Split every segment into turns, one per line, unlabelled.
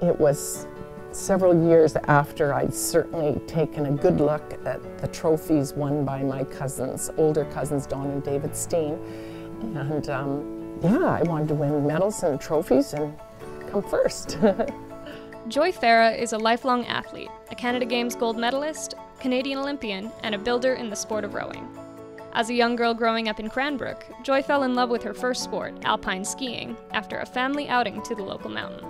It was several years after I'd certainly taken a good look at the trophies won by my cousins, older cousins, Don and David Steen. And yeah, I wanted to win medals and trophies and come first.
Joy Fera is a lifelong athlete, a Canada Games gold medalist, Canadian Olympian, and a builder in the sport of rowing. As a young girl growing up in Cranbrook, Joy fell in love with her first sport, alpine skiing, after a family outing to the local mountain.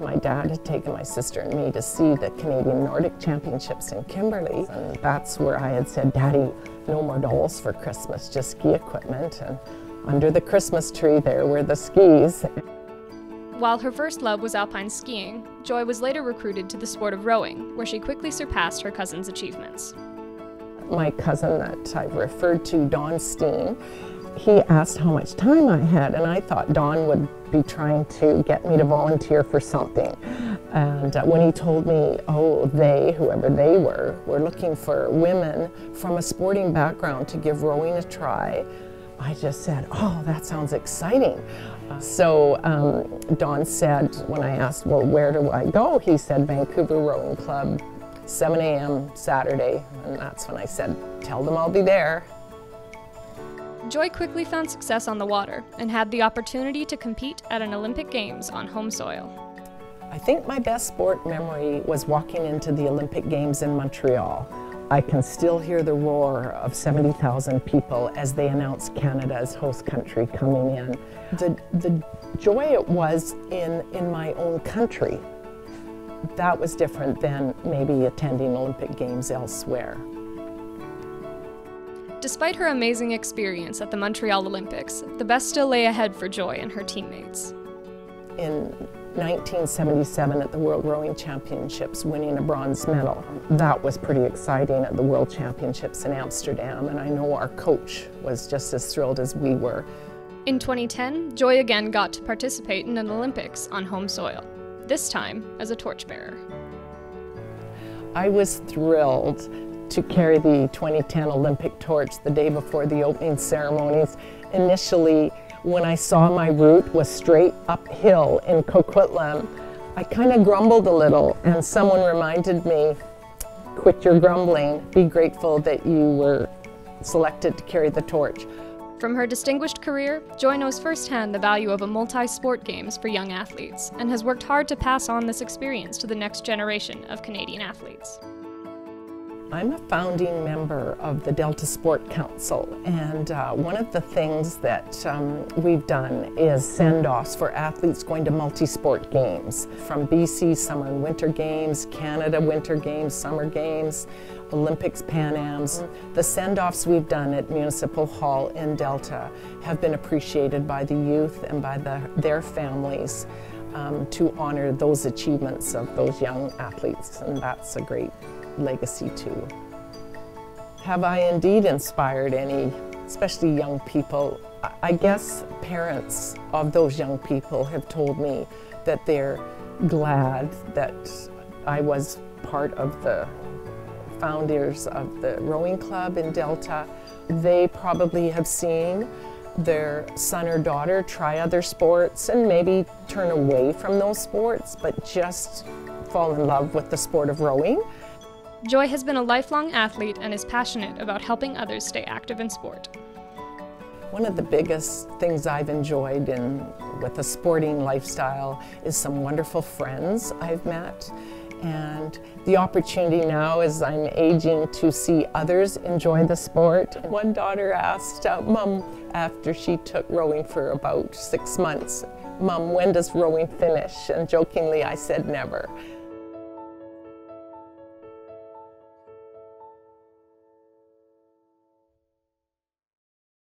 My dad had taken my sister and me to see the Canadian Nordic Championships in Kimberley, and that's where I had said, Daddy, no more dolls for Christmas, just ski equipment. And under the Christmas tree there were the skis.
While her first love was alpine skiing, Joy was later recruited to the sport of rowing, where she quickly surpassed her cousin's achievements.
My cousin that I've referred to, Don Steen, he asked how much time I had, and I thought Don would be trying to get me to volunteer for something. And when he told me, oh, they, whoever they were looking for women from a sporting background to give rowing a try, I just said, oh, that sounds exciting. So Don said, when I asked, well, where do I go? He said, Vancouver Rowing Club, 7 a.m. Saturday. And that's when I said, tell them I'll be there.
Joy quickly found success on the water and had the opportunity to compete at an Olympic Games on home soil.
I think my best sport memory was walking into the Olympic Games in Montreal. I can still hear the roar of 70,000 people as they announced Canada as host country coming in. The joy it was in my own country, that was different than maybe attending Olympic Games elsewhere.
Despite her amazing experience at the Montreal Olympics, the best still lay ahead for Joy and her teammates.
In 1977 at the World Rowing Championships, winning a bronze medal, that was pretty exciting at the World Championships in Amsterdam, and I know our coach was just as thrilled as we were.
In 2010, Joy again got to participate in an Olympics on home soil, this time as a torchbearer.
I was thrilled to carry the 2010 Olympic torch the day before the opening ceremonies. Initially, when I saw my route was straight uphill in Coquitlam, I kind of grumbled a little, and someone reminded me, quit your grumbling, be grateful that you were selected to carry the torch.
From her distinguished career, Joy knows firsthand the value of a multi-sport games for young athletes and has worked hard to pass on this experience to the next generation of Canadian athletes.
I'm a founding member of the Delta Sport Council, and one of the things that we've done is send-offs for athletes going to multi-sport games. From BC Summer and Winter Games, Canada Winter Games, Summer Games, Olympics, Pan Ams. The send-offs we've done at Municipal Hall in Delta have been appreciated by the youth and by their families to honor those achievements of those young athletes, and that's a great legacy too. Have I indeed inspired any, especially young people? I guess parents of those young people have told me that they're glad that I was part of the founders of the rowing club in Delta. They probably have seen their son or daughter try other sports and maybe turn away from those sports, but just fall in love with the sport of rowing.
Joy has been a lifelong athlete and is passionate about helping others stay active in sport.
One of the biggest things I've enjoyed with a sporting lifestyle is some wonderful friends I've met, and the opportunity now as I'm aging to see others enjoy the sport. One daughter asked Mom, after she took rowing for about 6 months, Mom, when does rowing finish? And jokingly I said never.